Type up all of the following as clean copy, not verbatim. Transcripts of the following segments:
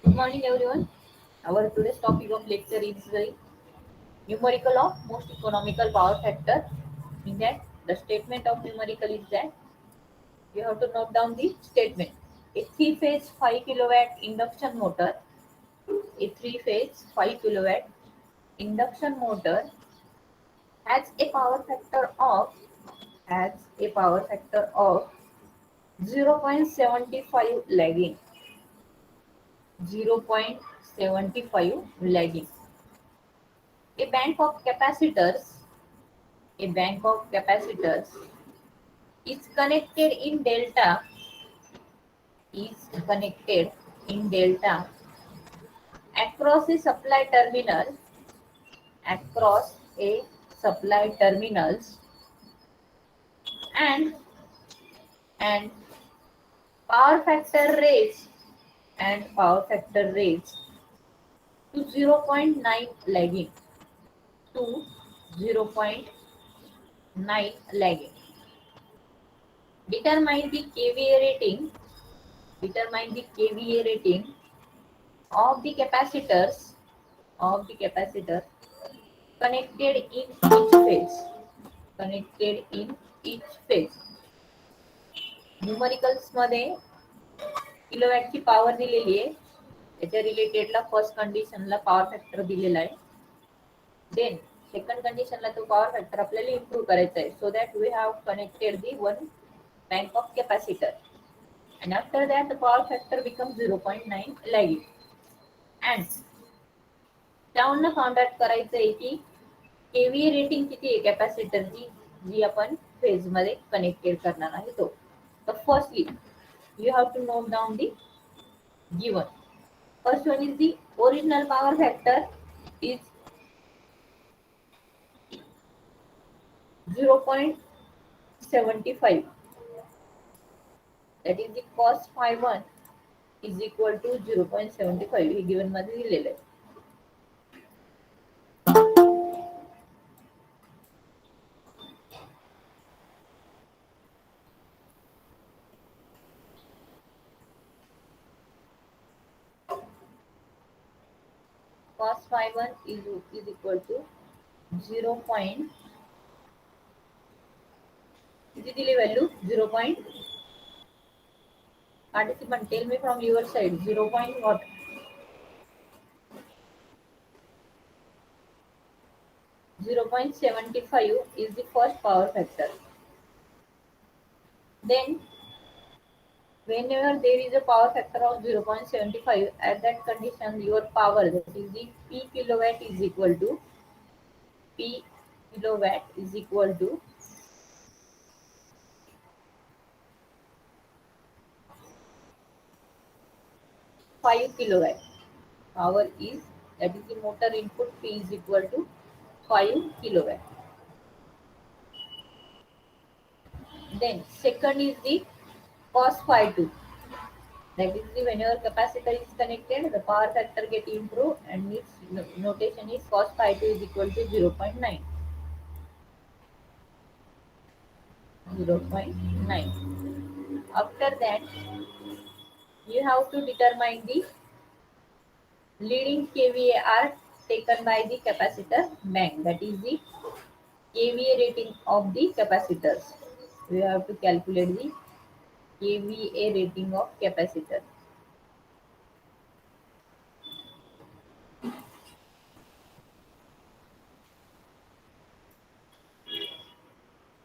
Good morning, everyone. Our today's topic of lecture is the numerical of most economical power factor. In that, the statement of numerical is that you have to note down the statement. A three-phase 5 kilowatt induction motor, a three-phase 5 kilowatt induction motor has a power factor of has a power factor of 0.75 lagging. 0.75 lagging. A bank of capacitors A bank of capacitors is connected in delta is connected in delta across a supply terminal across a supply terminals and and power factor rates power factor rates to zero point 0.9 lagging to 0.9 lagging. Determine the kVA rating determine the kVA rating of the capacitors of the capacitor connected in each phase connected in each phase numericals मध्ये किलोवॅटची power दिलेली आहे त्याच्या रिलेटेडला first कंडिशनला power factor दिलेला आहे then second कंडिशनला तो power factor आपल्याला improve करायचा आहे so that we have connected the one bank of capacitor and after that the power factor becomes 0.9 lagging and त्यावरनं फाउंड आउट करायचं आहे की केव्हीए रेटिंग किती आहे कॅपॅसिटरची जी आपण फेज मध्ये कनेक्टेड करणार आहे तो तर firstly you have to note down the given. First one is the original power factor is 0.75. That is the cos phi 1 is equal to 0.75. हे given मध्ये दिलेलं आहे. Cos phi 1 is equal to 0. किती दिली value 0. Participant, tell me from your side 0. What? 0.75 is the first power factor. Then whenever there is a power factor of 0.75 at that condition your power that is the p kilowatt is equal to p kilowatt is equal to 5 kilowatt. Power is that is the motor input p is equal to 5 kilowatt. Then second is the cos phi 2. That is the whenever capacitor is connected, the power factor get improved and its notation is cos phi 2 is equal to 0.9. 0.9. After that, you have to determine the leading kVAr taken by the capacitor bank. That is the kVA rating of the capacitors. We have to calculate the kVA rating of capacitor.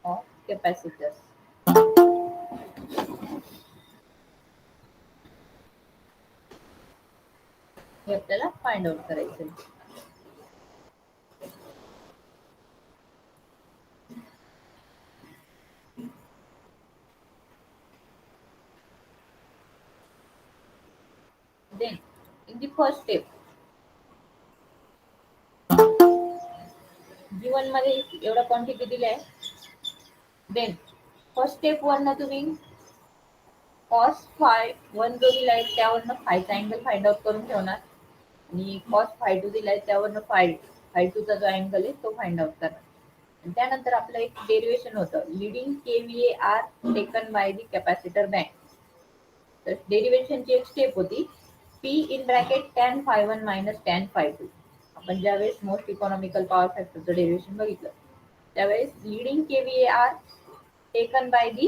Of capacitors. हे आपल्याला find out करायचं आहे. Then in the first step G1 मध्ये एवढा quantity दिलाय. Then first step वरनं तुम्ही cos phi 1 जो दिलाय त्यावरनं फायचा अँगल फाइंड आउट करून ठेवणार आणि cos phi 2 दिलाय त्यावरनं phi 2 चा जो अँगल आहे तो फाइंड आउट करणार. आणि त्यानंतर आपलं एक डेरिवेशन होतं leading kVAr taken by the capacitor bank. तर डेरिवेशनची एक स्टेप होती P in bracket tan phi 1 minus tan phi 2. आपण ज्यावेळेस मोस्ट इकॉनॉमिकल पॉवर फॅक्टरचं डेरिव्हेशन बघितलं त्यावेळेस leading kVAR taken by the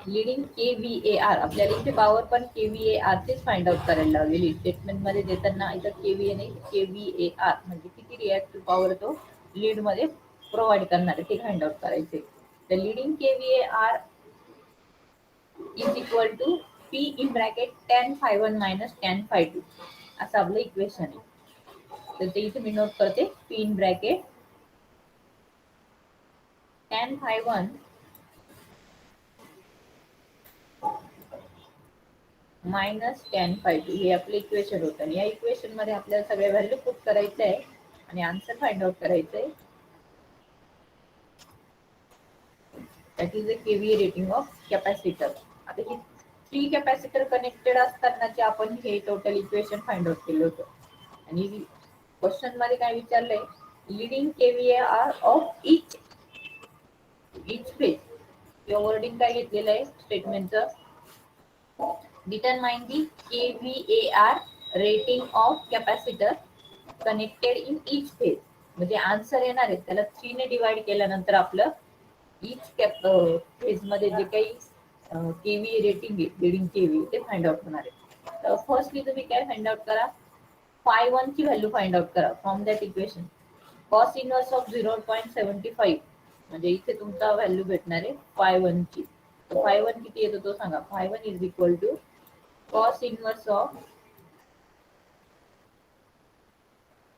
leading kVAR आपल्याला इथे पॉवर पण केव्हीएआर चेच फाइंड आउट करायला लावलेली स्टेटमेंट मध्ये देताना इथं केव्हीए नाही केव्हीएआर म्हणजे किती रिएक्टिव्ह पॉवर तो लीड मध्ये प्रोव्हाइड करणार आहे ते फाइंड आउट करायचे. The leading kVAR is equal to P in bracket tan phi 1 minus tan phi 2 असं आपलं इक्वेशन आहे. तर ते इथे मी नोट करते P in bracket tan phi 1 minus tan phi 2 हे आपलं इक्वेशन होतं आणि या इक्वेशन मध्ये आपल्याला सगळ्या व्हॅल्यू पुट करायचं आहे आणि आन्सर फाइंड आउट करायचं आहे. That is the kVA rating of capacitor. आता ही 3 कॅपॅसिटर कनेक्टेड असतानाचे आपण हे टोटल इक्वेशन फाइंड आउट केलं होतं आणि क्वेश्चन मध्ये काय विचारलंय लीडिंग केव्हीएआर ऑफ इच फेज. या वर्डिंग काय घेतलेलं आहे स्टेटमेंटचं determine the kVAR rating of capacitor connected in each phase. म्हणजे आन्सर येणार आहे त्याला 3 ने डिवाइड केल्यानंतर आपलं each फेज मध्ये जे काही केव्हीए रेटिंग आहे लीडिंग केव्ही ते फाइंड आउट होणार आहे. तर फर्स्टली तुम्ही काय फाइंड आउट करा phi 1 ची व्हॅल्यू फाइंड आउट करा from that equation cos inverse of 0.75 म्हणजे इथे तुमचा व्हॅल्यू भेटणार आहे phi 1 ची. तर phi 1 किती येतो तो सांगा phi 1 is equal to cos inverse of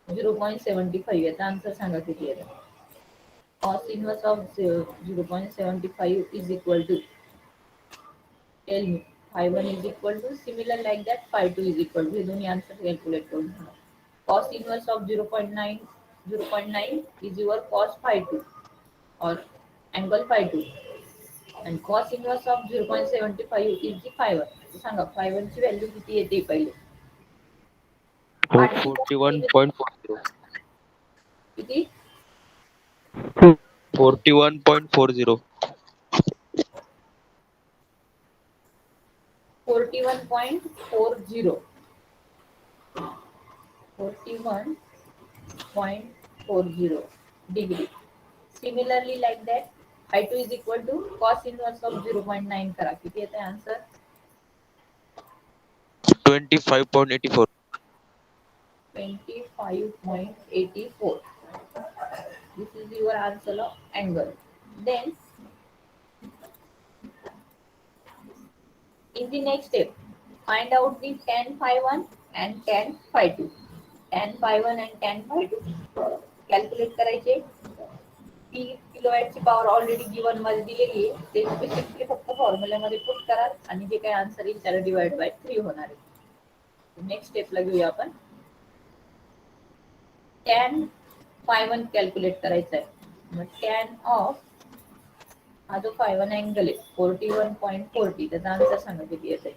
0.75 याचा आन्सर सांगा किती येतो. cos inverse of 0.75 is equal to tell me phi 1 is equal to similar like that phi 2 is equal to हे दोन्ही आन्सर कॅल्क्युलेट करून घ्या. cos inverse of 0.9 is your cos phi 2 or angle phi 2 and cos inverse of 0.75 is the phi 1. Sanga phi 1 ची value किती येते पहिले 41.40. किती 41.40. 41.40 41.40 degree. Similarly like that phi 2 is equal to cos inverse of 0.9 करा किती येते answer 25.84. 25.84. This is your answer of angle. Then in the next step find out the tan phi 1 and tan phi 2. tan phi 1 and tan phi 2 calculate करायचे. ती किलोवॅटची power already given मध्ये दिलेली आहे ते specifically फक्त फॉर्म्युल्यामध्ये पुट करा आणि जे काही आन्सर येईल त्याला डिवाइड बाय 3 होणार आहे. नेक्स्ट स्टेपला घेऊया आपण tan phi 1 कॅल्क्युलेट करायचा आहे. मग tan ऑफ हा जो phi 1 अँगल आहे 41.40 त्याचा आन्सर सांगा किती येते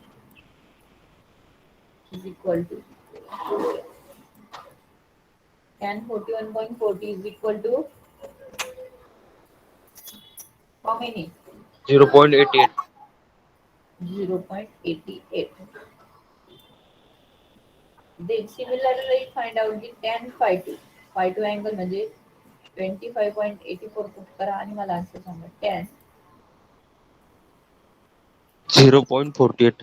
is equal to tan 41.40 is equal to how many 0.88. 0.88. Then similarly find out the tan phi 2. Phi 2 angle म्हणजे 25.84 पुट करा आणि मला answer Sanga tan 0.48.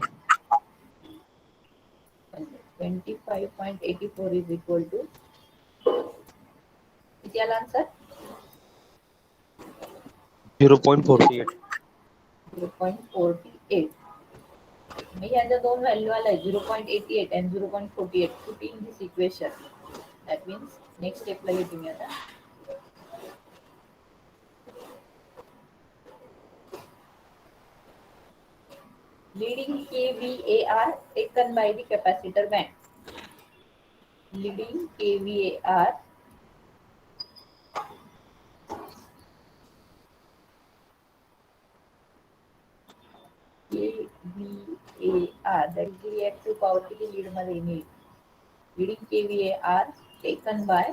25.84 is equal to किती आला आन्सर 0.48. 0.48. मी ह्याच्या दोन व्हॅल्यू आलाय 0.88 and 0.48 put in this equation. That means next step ला घेतो मी आता leading kVAR taken by the capacitor bank. Leading kVAR that is the reactive power किती lead मध्ये येईल leading kVAR taken by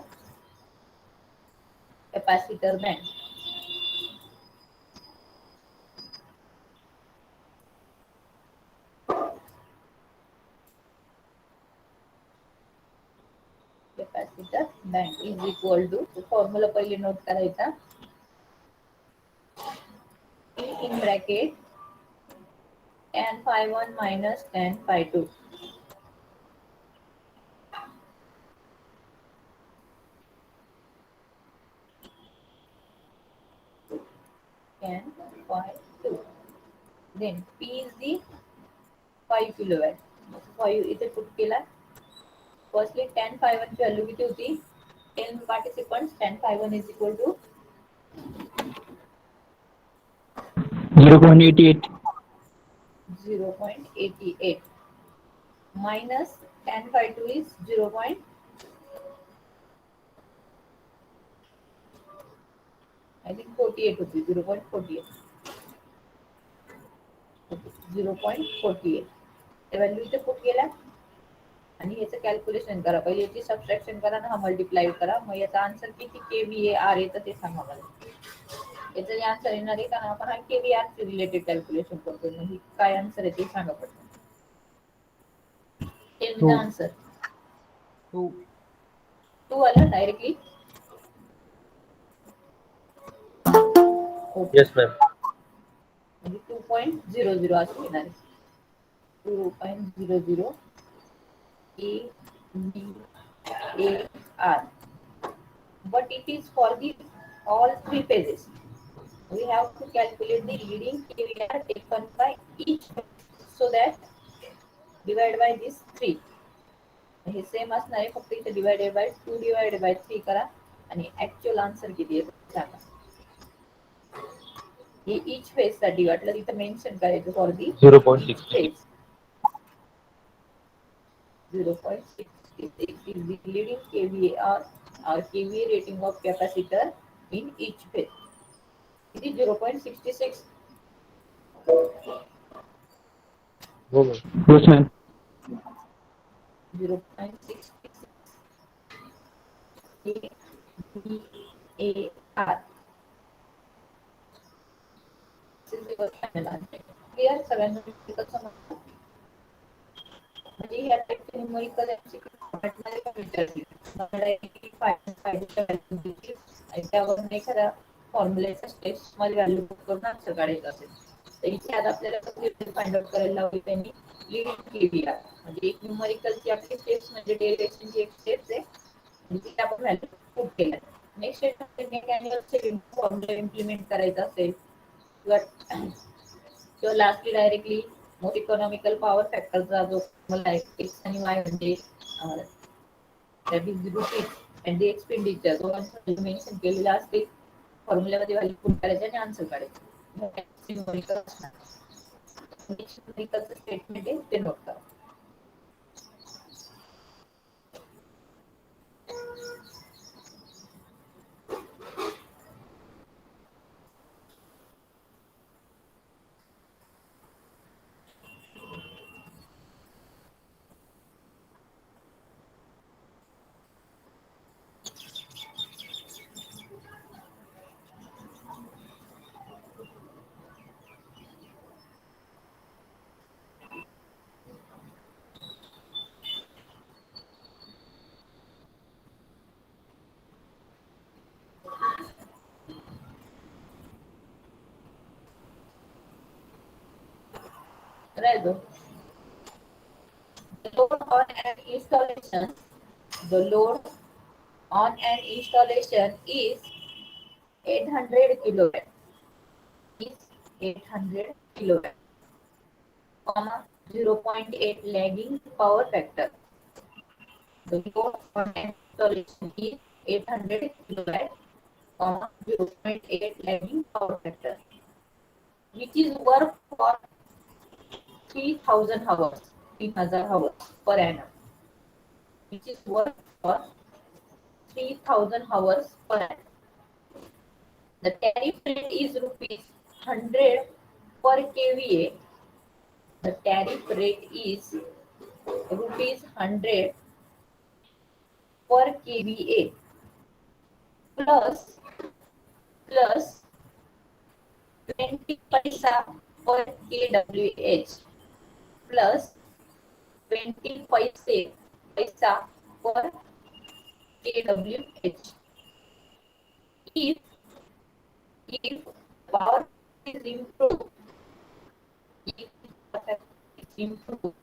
capacitor bank. Capacitor bank is equal to formula पहिले note करायचा in bracket tan phi 1 minus tan phi 2. Tan phi 2. Then P is the 5 kilowatt. 5 इथे put केला. Firstly tan phi 1 ची value किती होती? 10 participants. Tan phi 1 is equal to 0.88. 0.88 minus tan phi 2 is 0. I think 48 होती 0.48. 0.48 value इथे put केला आणि याचं कॅल्क्युलेशन करा. पहिले याची सबट्रॅक्शन करा आणि हा मल्टिप्लाय करा. मग याचा आन्सर किती kVAr येतं ते सांगा मला. याचं जे आन्सर येणार आहे कारण आपण हा kVAr चे रिलेटेड कॅल्क्युलेशन करतोय. म्हणजे काय आन्सर आहे ते सांगा पटकन. Tell me the answer. 2 आलं डायरेक्टली. Yes, ma'am. म्हणजे 2.00 असं येणार आहे. 2.00 kVAr. But it is for the all three phases. We have to calculate the leading kVAr taken by each so that divide by this 3. हे same असणार आहे फक्त इथे डिवाइडेड बाय 2 डिवाइडेड बाय 3 करा आणि ऍक्च्युअल आन्सर किती आहे सांगा. हे etch phase साठी वाटलं तिथं मेन्शन करायचं for the 0.66. 0.66 is the leading kVAr or kVA rating of capacitor in each phase. It is 0.66. हो ma'am. Yes, ma'am. 0.66 kVAr. Clear सगळ्यांना कसं म्हणतो म्हणजे या टाइपचे न्यूमरिकल फॉर्मॅटमध्ये पण विचारली आणि त्यावरून एखाद्या फॉर्म्युलेचा स्टेप्स मध्ये व्हॅल्यू करून आन्सर काढायचं असेल तर इथे आता आपल्याला फाइंड आउट करायला लावली त्यांनी लिडिंग केव्हीआर म्हणजे एक न्यूमरिकलची आपली स्टेप्स म्हणजे डेरिव्हेशनची एक स्टेप्स आहे आणि ती आपण व्हॅल्यू पुट केल्या. नेक्स्ट स्टेप म्हणजे मेकॅनिकलचे फॉर्म्युला इम्प्लिमेंट करायचं असेल किंवा lastly directly most economical power फॅक्टरचा जो मला एक्स आणि वाय म्हणजे that is rupees and the expenditure दोघांचं मेन्शन केलेलं असते फॉर्म्युल्यामध्ये व्हॅल्यू पुट करायचे आणि आन्सर काढायचे. न्यूमरिकलचं स्टेटमेंट आहे ते नोट करा. Right. The load on an installation, the load on an installation is 800 kilowatt. Is 800 kilowatt, comma 0.8 lagging power factor. The load on an installation is 800 kilowatt, comma 0.8 lagging power factor, which is work for 3000 hours, 3000 hours per annum, which is work for 3000 hours per annum. The tariff rate is rupees 100 per kVA. The tariff rate is rupees 100 per kVA plus 20 paisa per kWh plus 20 paisa per kWh. If power is improved, if power is improved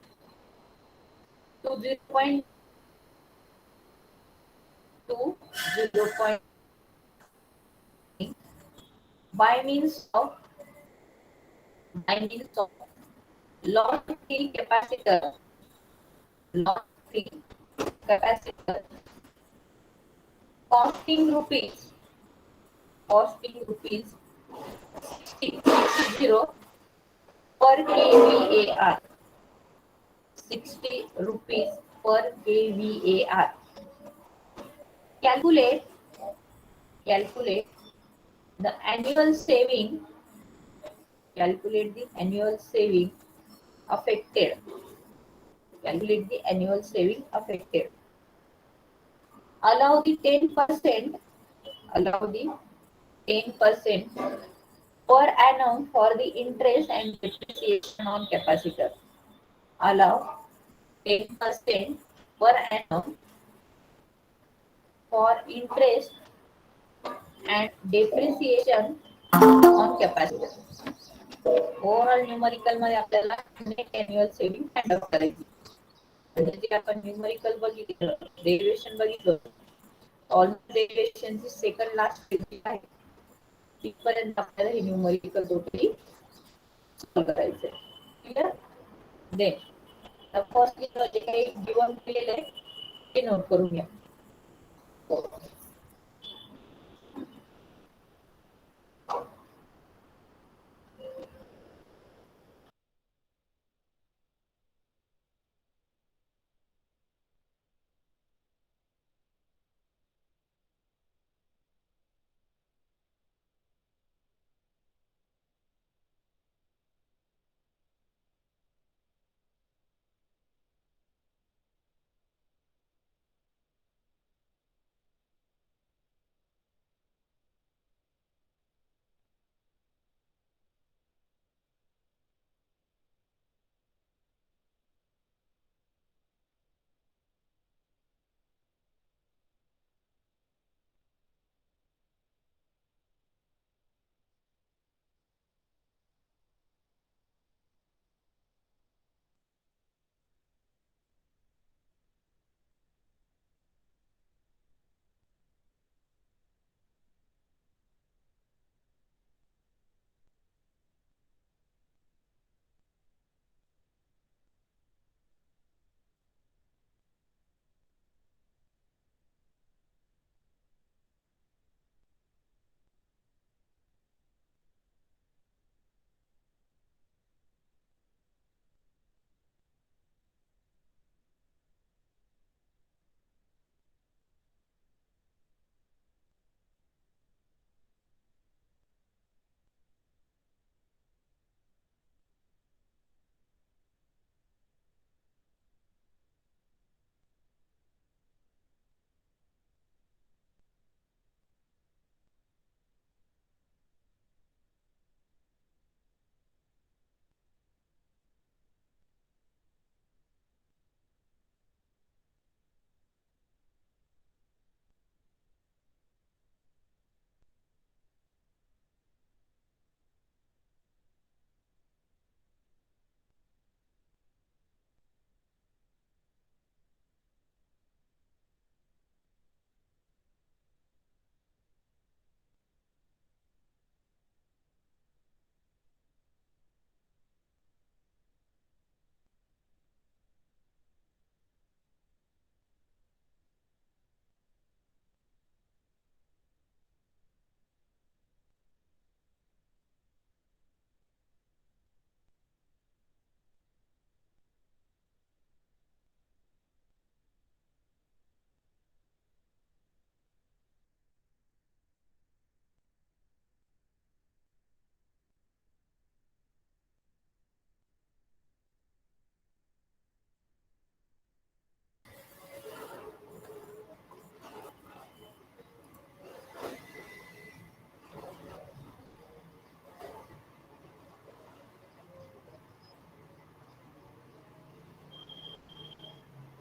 to 0.2 to 0. by means of lot free capacitor, lot free capacitor costing rupees 60 per kVAR, 60 rupees per kVAR. Calculate the annual saving. Calculate the annual saving affected. Calculate the annual saving affected. Allow the 10%. Allow the 10% per annum for the interest and depreciation on capacitor. Allow 10% per annum for interest and depreciation on capacitor. Overall numerical मध्ये आपल्याला net annual saving find out करायची. म्हणजे जे आपण numerical बघितलं, derivation बघितलं, all डेरिव्हेशनची second last आहे तिथपर्यंत आपल्याला हे न्यूमरिकल टोटली सॉल्व करायचं आहे. क्लिअर? देन फर्स्ट जे काही गिवन केलेलं आहे ते नोट करून घ्या.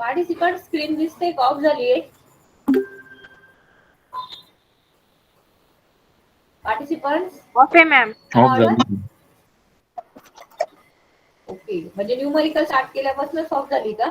पार्टिसिपंट स्क्रीन दिसते का ऑफ झाली आहे? Participants okay ma'am. ऑफ झाली. ओके, म्हणजे न्यूमरिकल स्टार्ट केल्यापासून सॉल्व्ह झाली का?